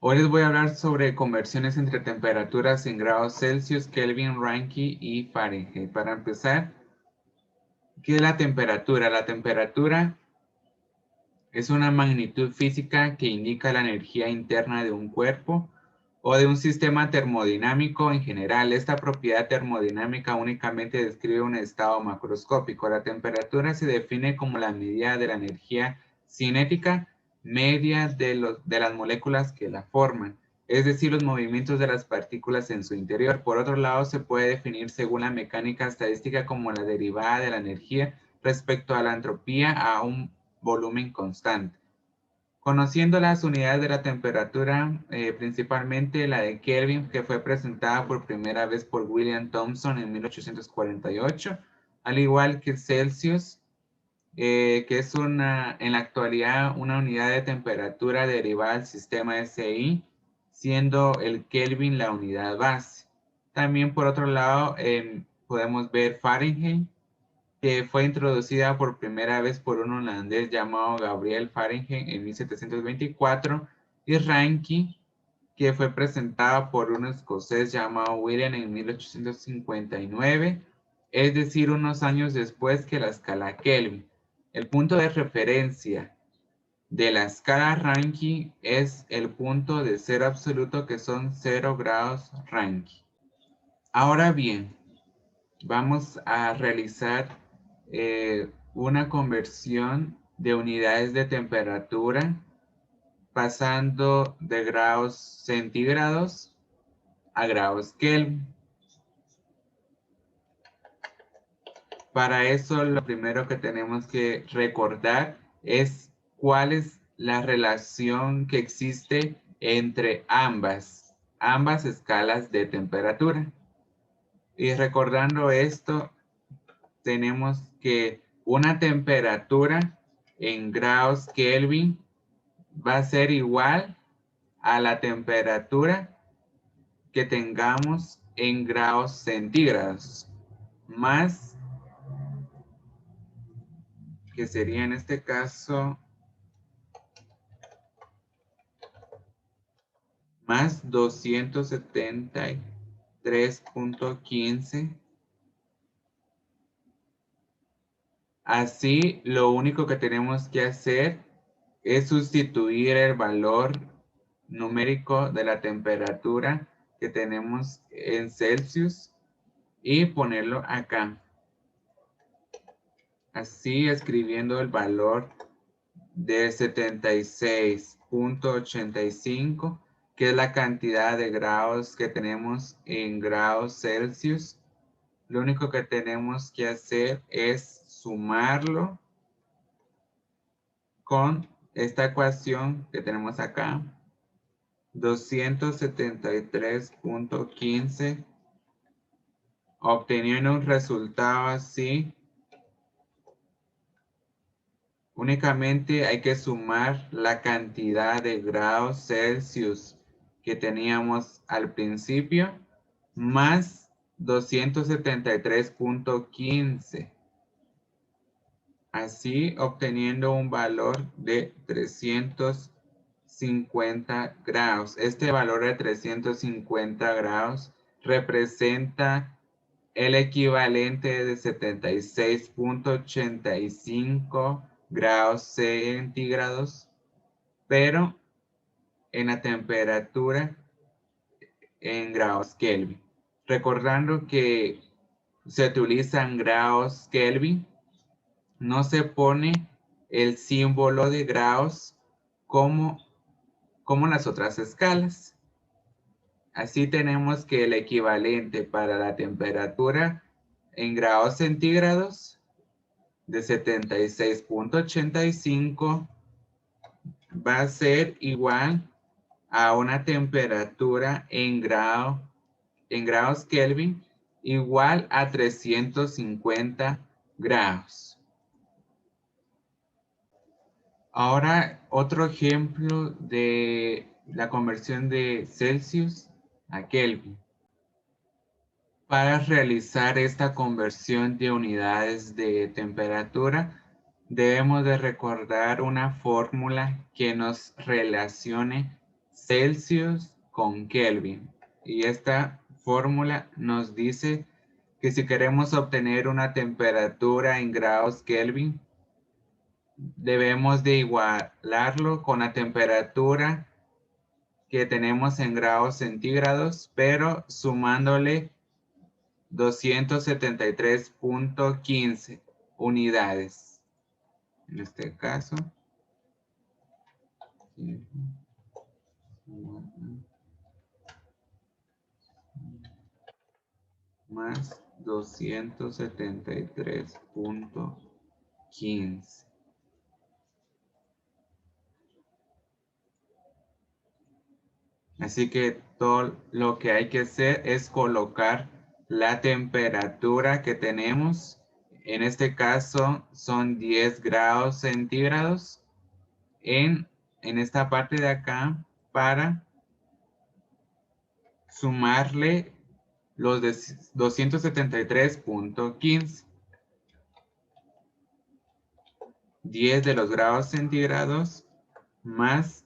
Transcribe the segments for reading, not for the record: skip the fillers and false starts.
Hoy les voy a hablar sobre conversiones entre temperaturas en grados Celsius, Kelvin, Rankine y Fahrenheit. Para empezar, ¿qué es la temperatura? La temperatura es una magnitud física que indica la energía interna de un cuerpo o de un sistema termodinámico en general. Esta propiedad termodinámica únicamente describe un estado macroscópico. La temperatura se define como la medida de la energía cinética media de las moléculas que la forman, es decir, los movimientos de las partículas en su interior. Por otro lado, se puede definir según la mecánica estadística como la derivada de la energía respecto a la entropía a un volumen constante. Conociendo las unidades de la temperatura, principalmente la de Kelvin, que fue presentada por primera vez por William Thomson en 1848, al igual que Celsius, que es en la actualidad una unidad de temperatura derivada del sistema SI, siendo el Kelvin la unidad base. También por otro lado podemos ver Fahrenheit, que fue introducida por primera vez por un holandés llamado Gabriel Fahrenheit en 1724, y Rankine, que fue presentada por un escocés llamado William en 1859, es decir, unos años después que la escala Kelvin. El punto de referencia de la escala Rankine es el punto de cero absoluto, que son 0 grados Rankine. Ahora bien, vamos a realizar una conversión de unidades de temperatura pasando de grados centígrados a grados Kelvin. Para eso, lo primero que tenemos que recordar es cuál es la relación que existe entre ambas escalas de temperatura. Y recordando esto, tenemos que una temperatura en grados Kelvin va a ser igual a la temperatura que tengamos en grados centígrados, más, que sería en este caso, más 273.15. Así, lo único que tenemos que hacer es sustituir el valor numérico de la temperatura que tenemos en Celsius y ponerlo acá. Así, escribiendo el valor de 76.85, que es la cantidad de grados que tenemos en grados Celsius. Lo único que tenemos que hacer es sumarlo con esta ecuación que tenemos acá, 273.15, obteniendo un resultado así. Únicamente hay que sumar la cantidad de grados Celsius que teníamos al principio más 273.15. Así, obteniendo un valor de 350 grados. Este valor de 350 grados representa el equivalente de 76.85 grados centígrados, pero en la temperatura en grados Kelvin. Recordando que se utilizan grados Kelvin, no se pone el símbolo de grados como las otras escalas. Así tenemos que el equivalente para la temperatura en grados centígrados de 76.85 va a ser igual a una temperatura en grados Kelvin igual a 350 grados. Ahora, otro ejemplo de la conversión de Celsius a Kelvin. Para realizar esta conversión de unidades de temperatura, debemos de recordar una fórmula que nos relacione Celsius con Kelvin. Y esta fórmula nos dice que si queremos obtener una temperatura en grados Kelvin, debemos de igualarlo con la temperatura que tenemos en grados centígrados, pero sumándole 273.15 unidades. En este caso, más 273.15. Así que todo lo que hay que hacer es colocar la temperatura que tenemos. En este caso son 10 grados centígrados en esta parte de acá para sumarle los de 273.15. 10 de los grados centígrados más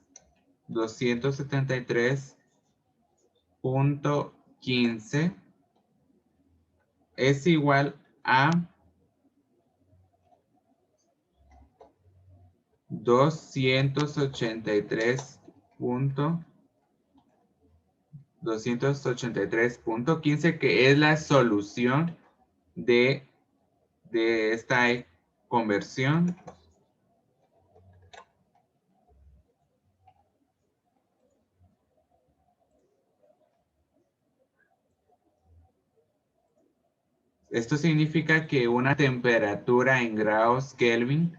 273.15 es igual a 283.15, que es la solución de esta conversión. Esto significa que una temperatura en grados Kelvin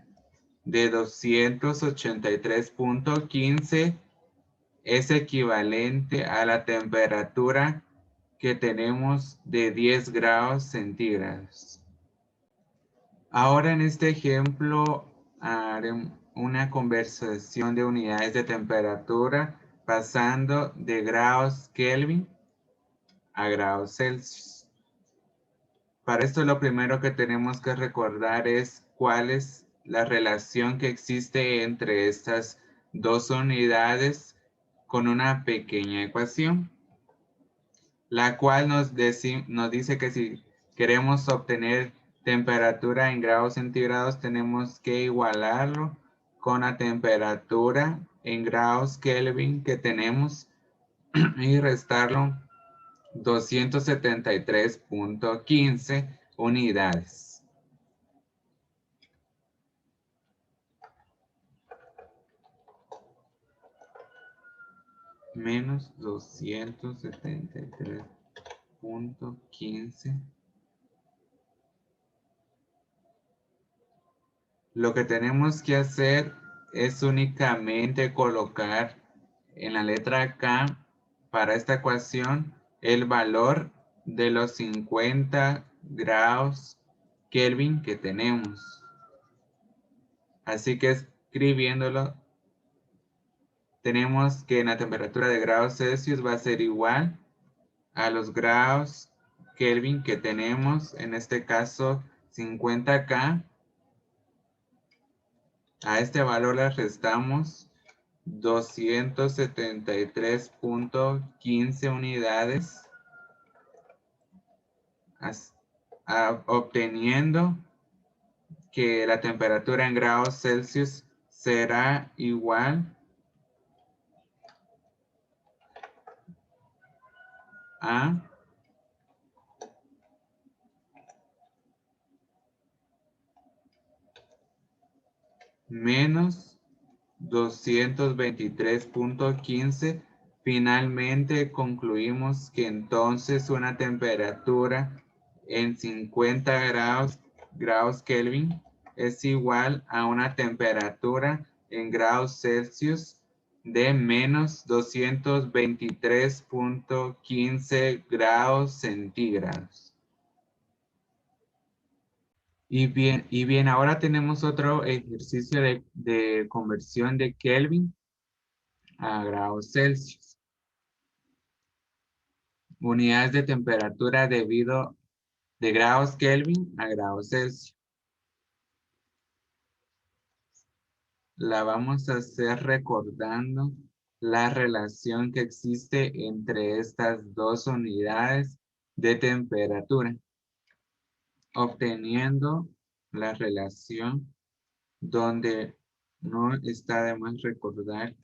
de 283.15 es equivalente a la temperatura que tenemos de 10 grados centígrados. Ahora en este ejemplo haré una conversión de unidades de temperatura pasando de grados Kelvin a grados Celsius. Para esto lo primero que tenemos que recordar es cuál es la relación que existe entre estas dos unidades con una pequeña ecuación, la cual nos dice que si queremos obtener temperatura en grados centígrados, tenemos que igualarlo con la temperatura en grados Kelvin que tenemos y restarlo 273.15 unidades. Menos 273.15. Lo que tenemos que hacer es únicamente colocar en la letra K para esta ecuación el valor de los 50 grados Kelvin que tenemos. Así que escribiéndolo, tenemos que la temperatura de grados Celsius va a ser igual a los grados Kelvin que tenemos, en este caso 50K. A este valor le restamos 273.15 unidades, obteniendo que la temperatura en grados Celsius será igual a menos 223.15. Finalmente concluimos que entonces una temperatura en 50 grados Kelvin es igual a una temperatura en grados Celsius de menos 223.15 grados centígrados. Y bien, ahora tenemos otro ejercicio de conversión de Kelvin a grados Celsius. Unidades de temperatura debido de grados Kelvin a grados Celsius. La vamos a hacer recordando la relación que existe entre estas dos unidades de temperatura, obteniendo la relación donde no está de más recordar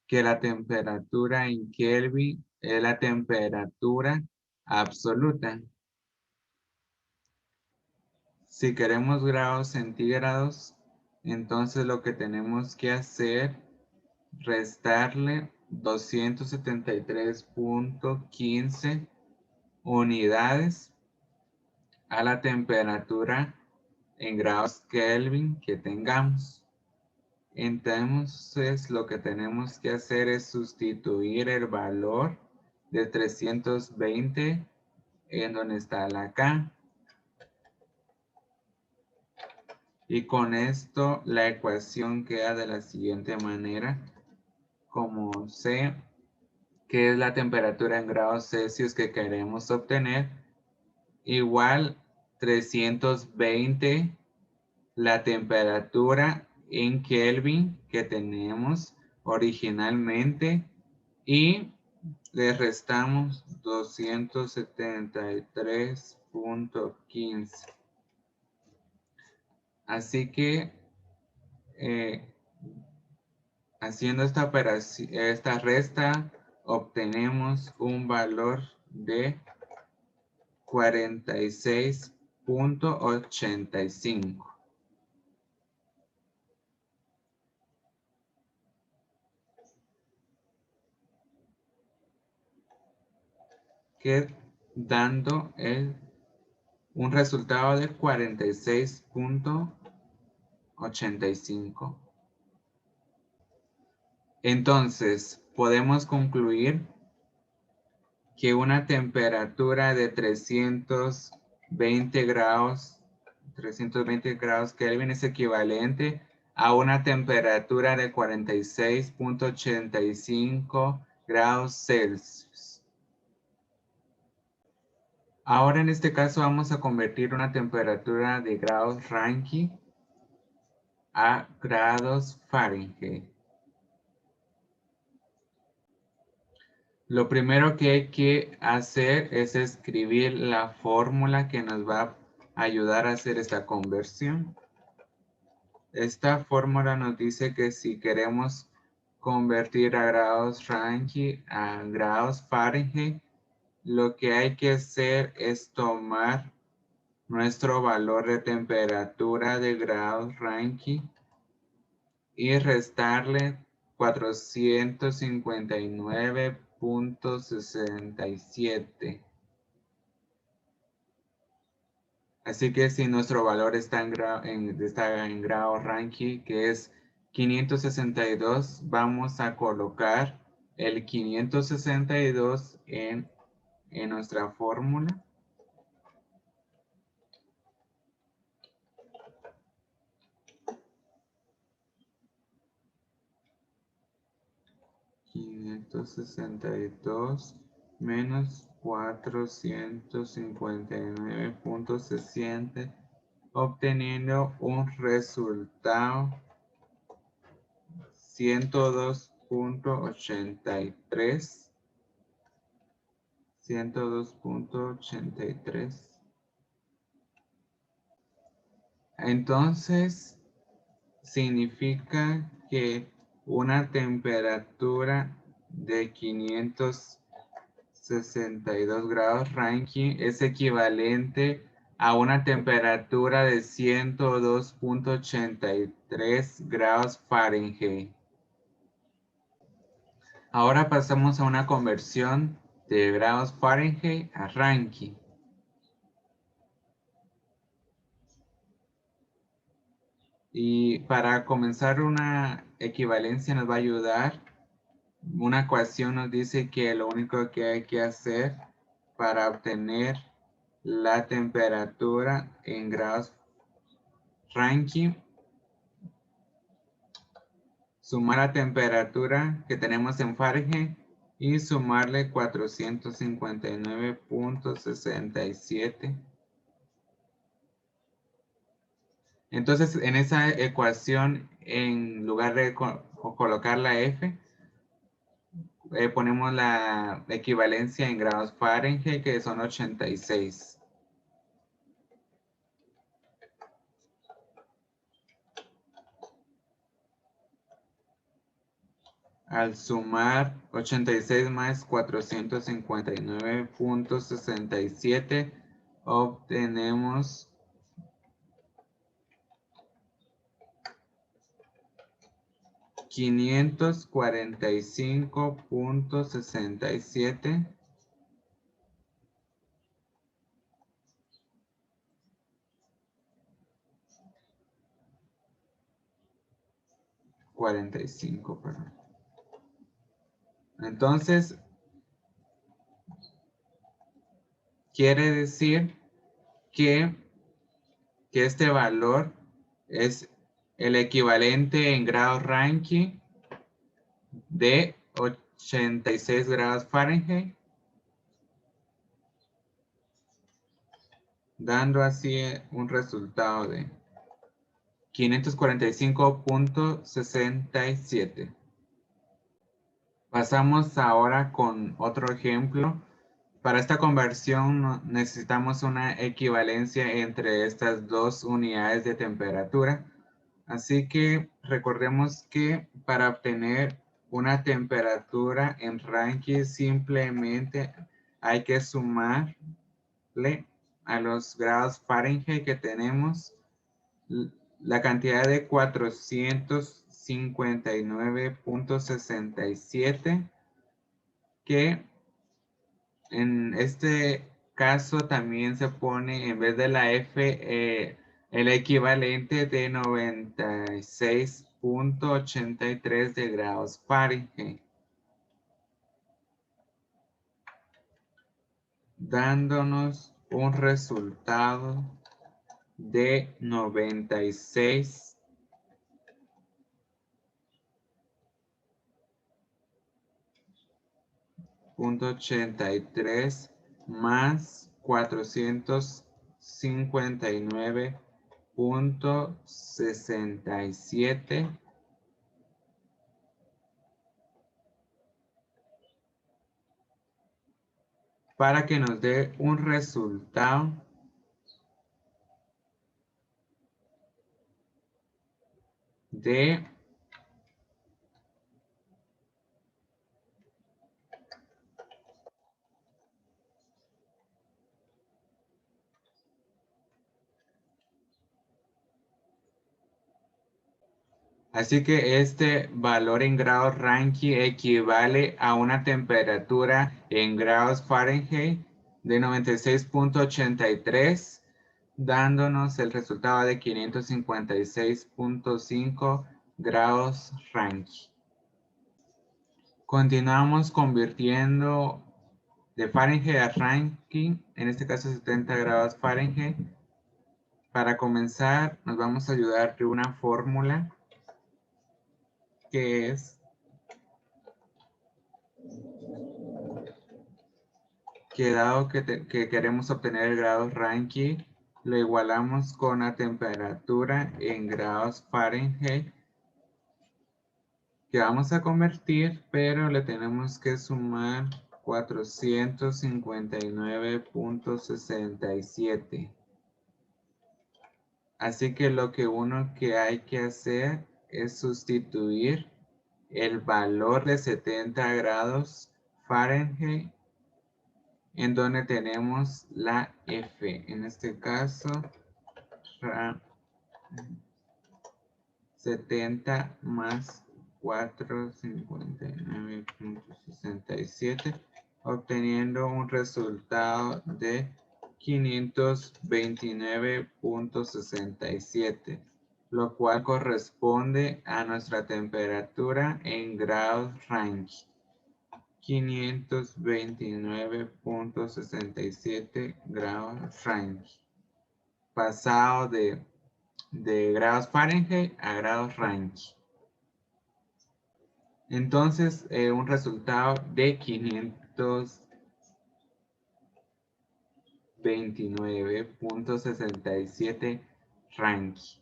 que la temperatura en Kelvin es la temperatura absoluta. Si queremos grados centígrados, entonces lo que tenemos que hacer, restarle 273.15 unidades a la temperatura en grados Kelvin que tengamos. Entonces lo que tenemos que hacer es sustituir el valor de 320 en donde está la K. Y con esto la ecuación queda de la siguiente manera. Como sé que es la temperatura en grados Celsius que queremos obtener, igual 320 la temperatura en Kelvin que tenemos originalmente y le restamos 273.15. Así que haciendo esta operación, esta resta, obtenemos un valor de 46.85. Dando un resultado de 46.85. Entonces, podemos concluir que una temperatura de 320 grados Kelvin es equivalente a una temperatura de 46.85 grados Celsius. Ahora en este caso vamos a convertir una temperatura de grados Rankine a grados Fahrenheit. Lo primero que hay que hacer es escribir la fórmula que nos va a ayudar a hacer esta conversión. Esta fórmula nos dice que si queremos convertir a grados Rankine a grados Fahrenheit, lo que hay que hacer es tomar nuestro valor de temperatura de grados Rankine y restarle 459.67. Así que si nuestro valor está en grado Rankine, que es 562, vamos a colocar el 562 en nuestra fórmula. $562 menos 459.60, obteniendo un resultado 102.83. Entonces, significa que una temperatura de 562 grados Rankine es equivalente a una temperatura de 102.83 grados Fahrenheit. Ahora pasamos a una conversión de grados Fahrenheit a Rankine. Y para comenzar una equivalencia nos va a ayudar. Una ecuación nos dice que lo único que hay que hacer para obtener la temperatura en grados Rankine, sumar la temperatura que tenemos en Fahrenheit y sumarle 459.67. Entonces, en esa ecuación, en lugar de colocar la F, ponemos la equivalencia en grados Fahrenheit, que son 86. Al sumar 86 más 459.67, obtenemos 545.67 45, perdón. Entonces, quiere decir que este valor es el equivalente en grados Rankine de 86 grados Fahrenheit, dando así un resultado de 545.67. Pasamos ahora con otro ejemplo. Para esta conversión necesitamos una equivalencia entre estas dos unidades de temperatura. Así que recordemos que para obtener una temperatura en Rankine simplemente hay que sumarle a los grados Fahrenheit que tenemos la cantidad de 459.67, que en este caso también se pone en vez de la F el equivalente de 96.83 de grados Fahrenheit, dándonos un resultado de 96.83 más 459.67 para que nos dé un resultado de 96.83. Así que este valor en grados Rankine equivale a una temperatura en grados Fahrenheit de 96.83, dándonos el resultado de 556.5 grados Rankine. Continuamos convirtiendo de Fahrenheit a Rankine, en este caso 70 grados Fahrenheit. Para comenzar, nos vamos a ayudar de una fórmula que es que dado que queremos obtener el grado Rankine, lo igualamos con la temperatura en grados Fahrenheit que vamos a convertir, pero le tenemos que sumar 459.67. Así que lo que hay que hacer es sustituir el valor de 70 grados Fahrenheit en donde tenemos la F. En este caso, 70 más 459.67, obteniendo un resultado de 529.67, lo cual corresponde a nuestra temperatura en grados Rankine. 529.67 grados Rankine. Pasado de grados Fahrenheit a grados Rankine. Entonces, un resultado de 529.67 Rankine.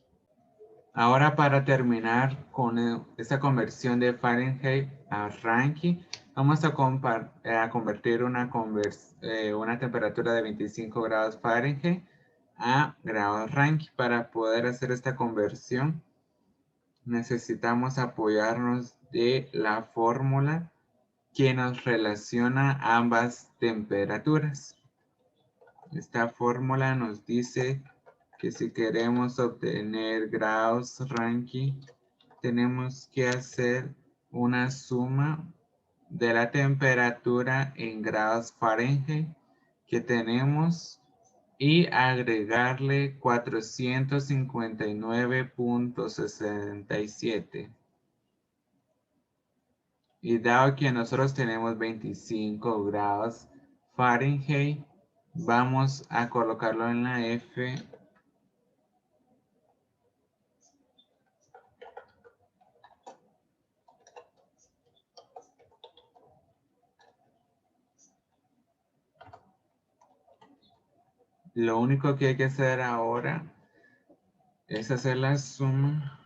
Ahora para terminar con esta conversión de Fahrenheit a Rankine, vamos a convertir una temperatura de 25 grados Fahrenheit a grados Rankine. Para poder hacer esta conversión necesitamos apoyarnos de la fórmula que nos relaciona ambas temperaturas. Esta fórmula nos dice que si queremos obtener grados Rankine, tenemos que hacer una suma de la temperatura en grados Fahrenheit que tenemos y agregarle 459.67. Y dado que nosotros tenemos 25 grados Fahrenheit, vamos a colocarlo en la F. Lo único que hay que hacer ahora es hacer la suma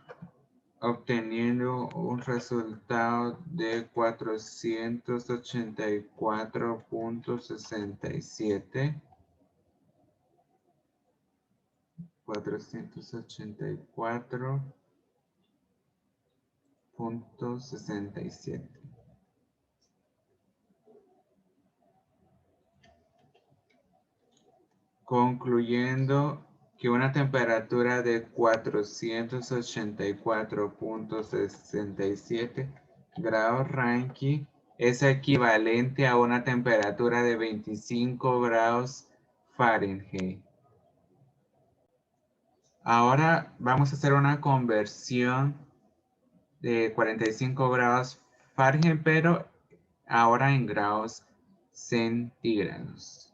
obteniendo un resultado de 484.67. 484.67. Concluyendo que una temperatura de 484.67 grados Rankine es equivalente a una temperatura de 25 grados Fahrenheit. Ahora vamos a hacer una conversión de 45 grados Fahrenheit, pero ahora en grados centígrados.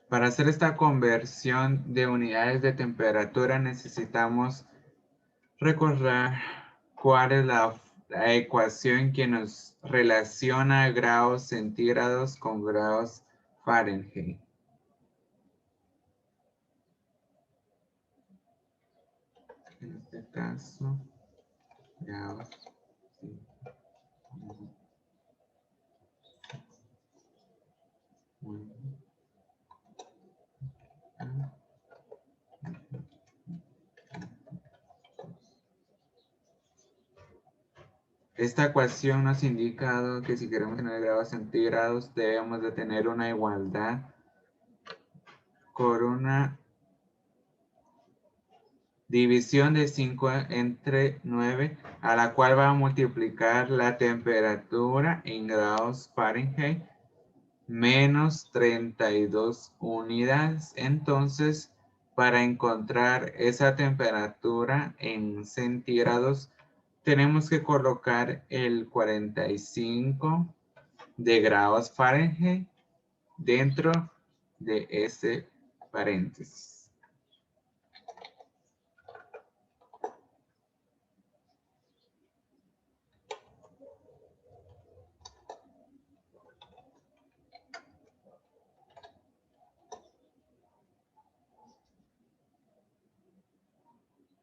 Para hacer esta conversión de unidades de temperatura necesitamos recordar cuál es la ecuación que nos relaciona grados centígrados con grados Fahrenheit. En este caso, grados Esta ecuación nos indica que si queremos tener grados centígrados debemos de tener una igualdad con una división de 5 entre 9, a la cual va a multiplicar la temperatura en grados Fahrenheit menos 32 unidades. Entonces, para encontrar esa temperatura en centígrados, tenemos que colocar el 45 de grados Fahrenheit dentro de ese paréntesis.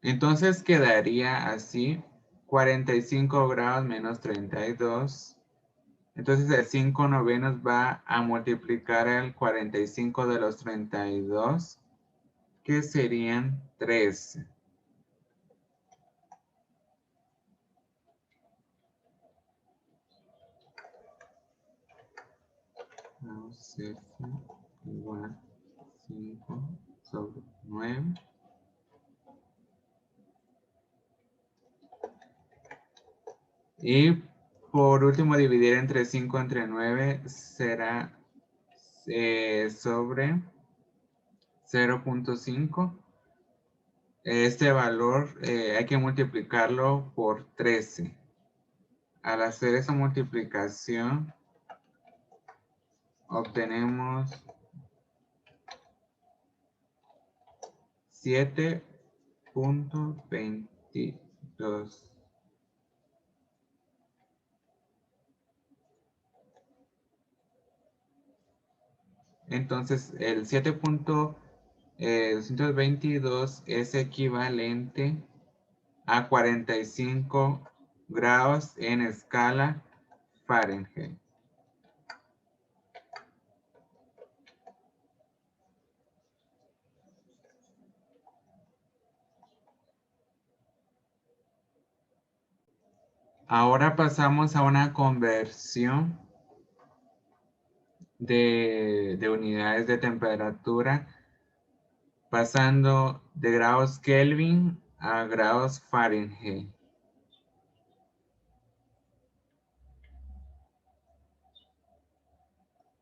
Entonces quedaría así 45 grados menos 32. Entonces el 5 novenos va a multiplicar el 45 de los 32, que serían 13. Vamos a igual 5 sobre 9. Y por último, dividir entre 5 entre 9 será sobre 0.5. Este valor hay que multiplicarlo por 13. Al hacer esa multiplicación, obtenemos 7.22. Entonces, el 7.222 es equivalente a 45 grados en escala Fahrenheit. Ahora pasamos a una conversión de unidades de temperatura, pasando de grados Kelvin a grados Fahrenheit.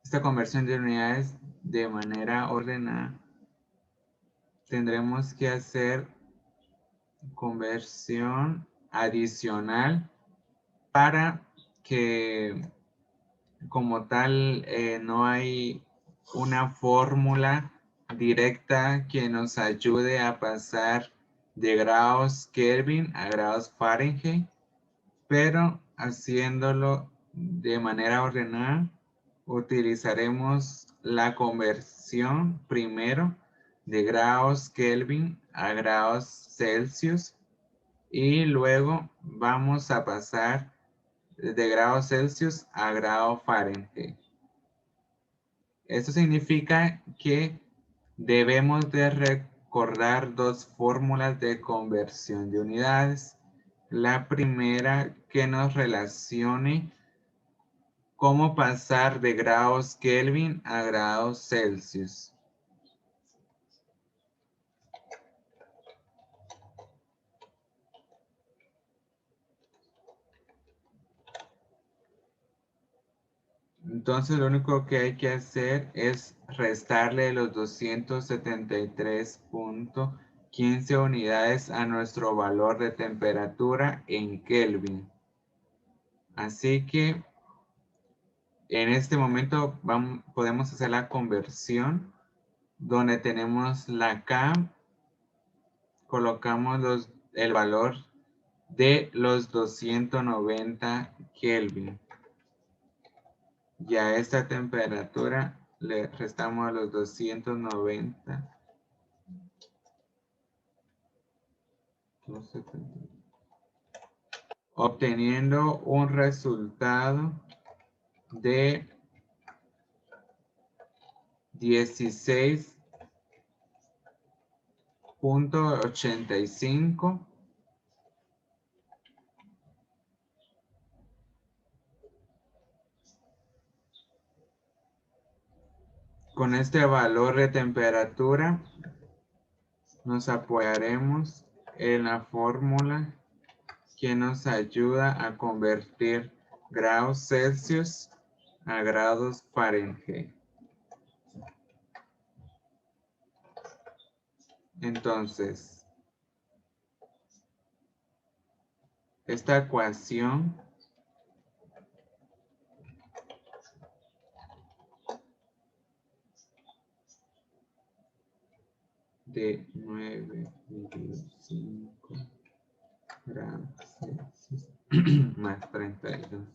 Esta conversión de unidades de manera ordenada, tendremos que hacer conversión adicional para que como tal no hay una fórmula directa que nos ayude a pasar de grados Kelvin a grados Fahrenheit, pero haciéndolo de manera ordenada, utilizaremos la conversión primero de grados Kelvin a grados Celsius y luego vamos a pasar de grados Celsius a grado Fahrenheit. Esto significa que debemos de recordar dos fórmulas de conversión de unidades. La primera que nos relacione cómo pasar de grados Kelvin a grados Celsius. Entonces lo único que hay que hacer es restarle los 273.15 unidades a nuestro valor de temperatura en Kelvin. Así que en este momento podemos hacer la conversión donde tenemos la K, colocamos el valor de los 290 Kelvin. Y a esta temperatura le restamos los 290. Obteniendo un resultado de 16.85. Con este valor de temperatura nos apoyaremos en la fórmula que nos ayuda a convertir grados Celsius a grados Fahrenheit. Entonces, esta ecuación de 9,5 grados Celsius más 32.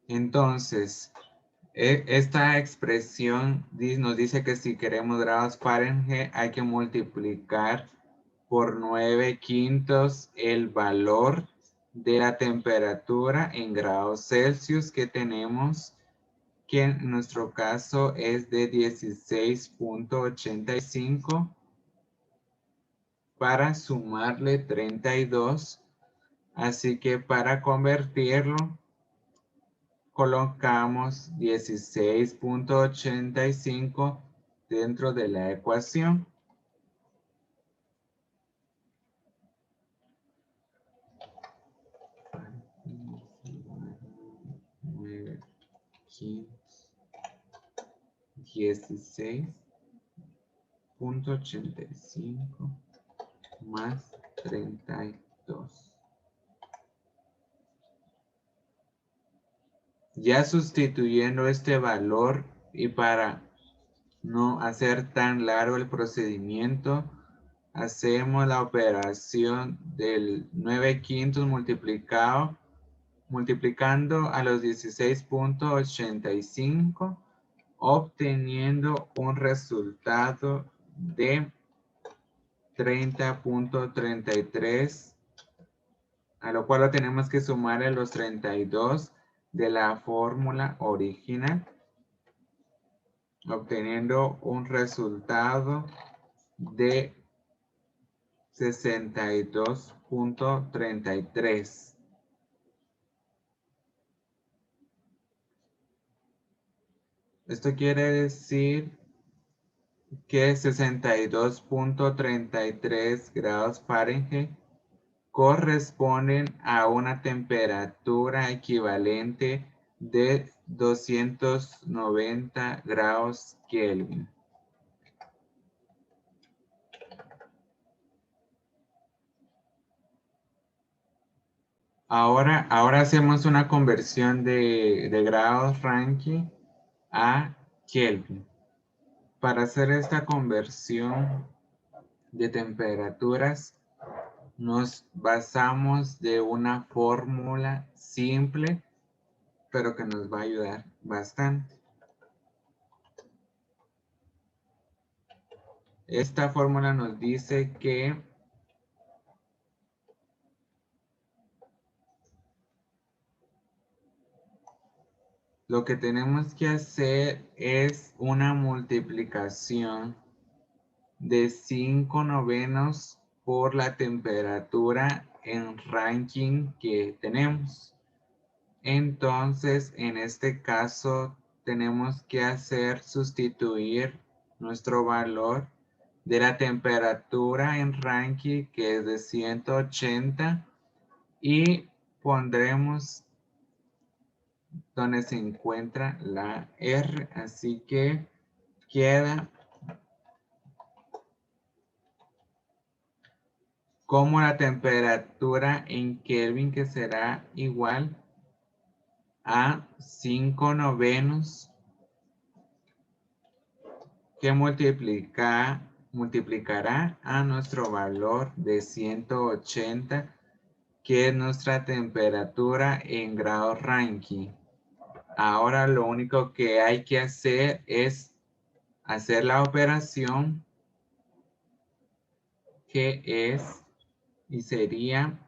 Entonces, esta expresión nos dice que si queremos grados Fahrenheit hay que multiplicar por 9/5 el valor de la temperatura en grados Celsius que tenemos, que en nuestro caso es de 16.85, para sumarle 32. Así que para convertirlo, colocamos 16.85 dentro de la ecuación. Aquí 16.85 más 32. Ya sustituyendo este valor y para no hacer tan largo el procedimiento, hacemos la operación del 9/5 multiplicado multiplicando a los 16.85, obteniendo un resultado de 30.33, a lo cual lo tenemos que sumar a los 32 de la fórmula original, obteniendo un resultado de 62.33. Esto quiere decir que 62.33 grados Fahrenheit corresponden a una temperatura equivalente de 290 grados Kelvin. Ahora hacemos una conversión de grados Rankine a Kelvin. Para hacer esta conversión de temperaturas, nos basamos de una fórmula simple, pero que nos va a ayudar bastante. Esta fórmula nos dice que lo que tenemos que hacer es una multiplicación de 5/9 por la temperatura en Rankine que tenemos. Entonces, en este caso, tenemos que sustituir nuestro valor de la temperatura en Rankine, que es de 180, y pondremos donde se encuentra la R. Así que queda como la temperatura en Kelvin, que será igual a 5/9 que multiplicará a nuestro valor de 180, que es nuestra temperatura en grados Rankine. Ahora lo único que hay que hacer es hacer la operación, que es y sería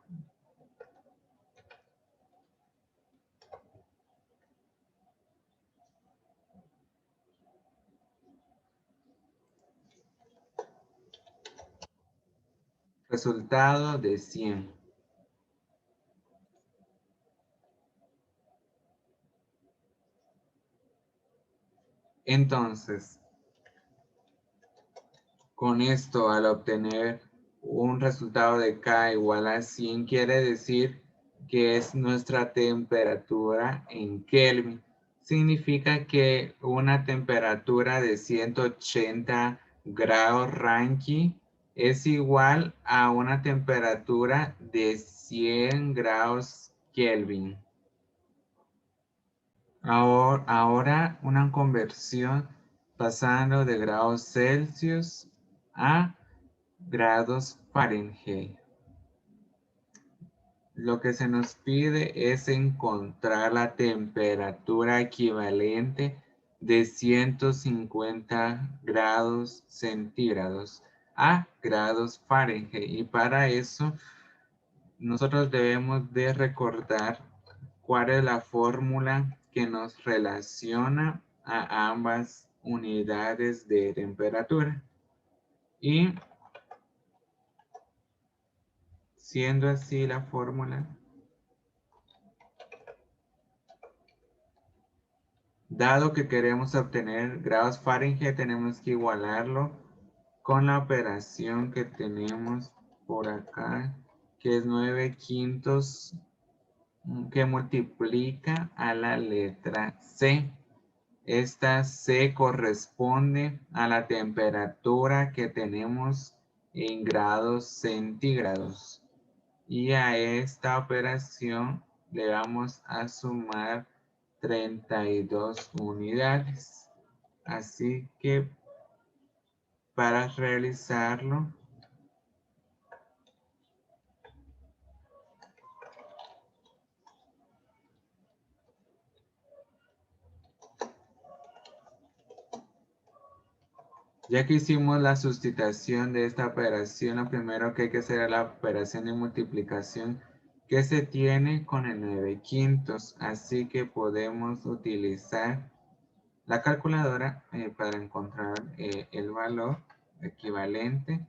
resultado de 100. Entonces, con esto, al obtener un resultado de K igual a 100, quiere decir que es nuestra temperatura en Kelvin. Significa que una temperatura de 180 grados Rankine es igual a una temperatura de 100 grados Kelvin. Ahora una conversión pasando de grados Celsius a grados Fahrenheit. Lo que se nos pide es encontrar la temperatura equivalente de 150 grados centígrados a grados Fahrenheit. Y para eso nosotros debemos de recordar cuál es la fórmula que nos relaciona a ambas unidades de temperatura. Y siendo así la fórmula, dado que queremos obtener grados Fahrenheit, tenemos que igualarlo con la operación que tenemos por acá, que es 9/5, que multiplica a la letra C. Esta C corresponde a la temperatura que tenemos en grados centígrados. Y a esta operación le vamos a sumar 32 unidades. Así que para realizarlo, Ya que hicimos la sustitución de esta operación, lo primero que hay que hacer es la operación de multiplicación que se tiene con el 9/5. Así que podemos utilizar la calculadora para encontrar el valor equivalente.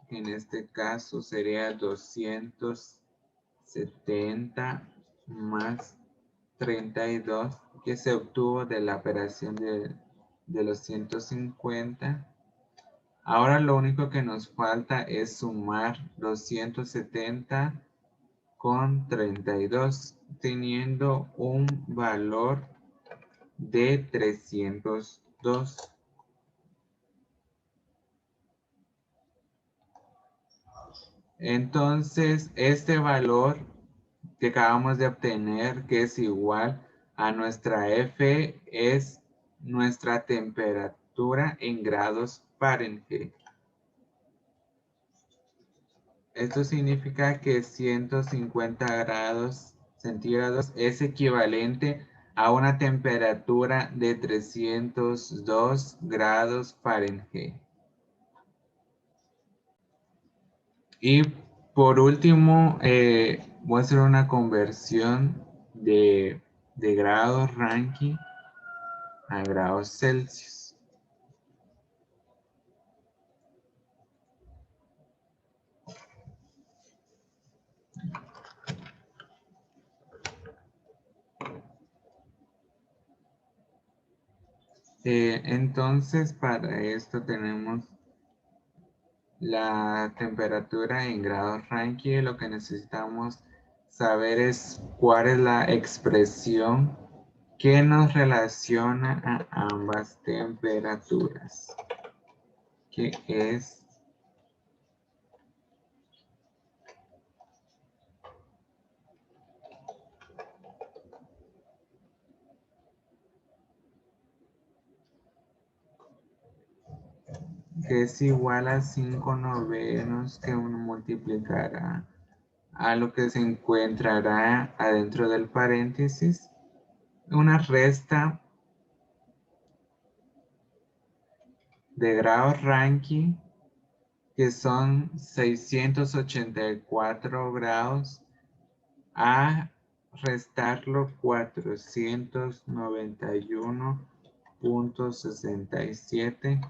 En este caso sería 270 más 32 que se obtuvo de la operación de los 150. Ahora lo único que nos falta es sumar 270 con 32, teniendo un valor de 302. Entonces, este valor que acabamos de obtener, que es igual a nuestra F, es nuestra temperatura en grados Fahrenheit. Esto significa que 150 grados centígrados es equivalente a una temperatura de 302 grados Fahrenheit. Y por último, voy a hacer una conversión de grados Rankine a grados Celsius. Entonces, para esto tenemos la temperatura en grados Rankine. Lo que necesitamos saber es cuál es la expresión que nos relaciona a ambas temperaturas, que es igual a 5/9 que uno multiplicará a lo que se encontrará adentro del paréntesis, una resta de grados Rankine, que son 684 grados, a restarlo 491.67.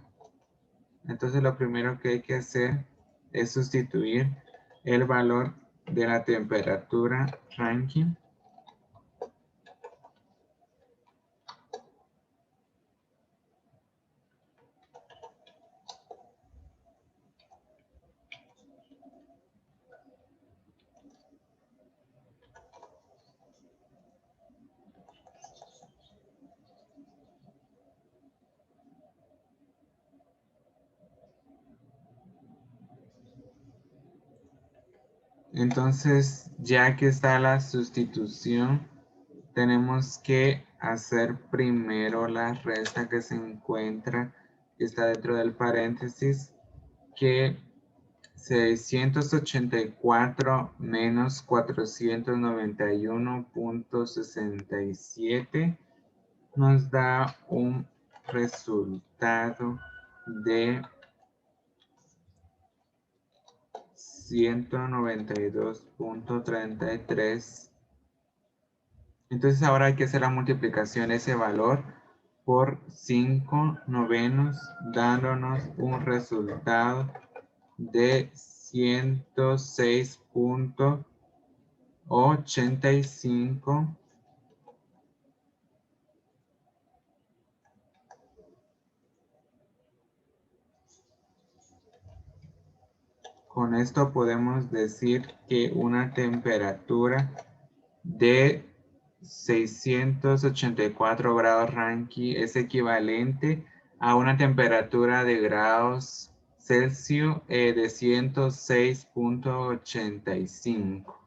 Entonces lo primero que hay que hacer es sustituir el valor de la temperatura Rankine Entonces, ya que está la sustitución, tenemos que hacer primero la resta que se encuentra, que está dentro del paréntesis, que 684 menos 491.67 nos da un resultado de 192.33. Entonces ahora hay que hacer la multiplicación de ese valor por 5/9, dándonos un resultado de 106.85. Con esto podemos decir que una temperatura de 684 grados Rankine es equivalente a una temperatura de grados Celsius de 106.85.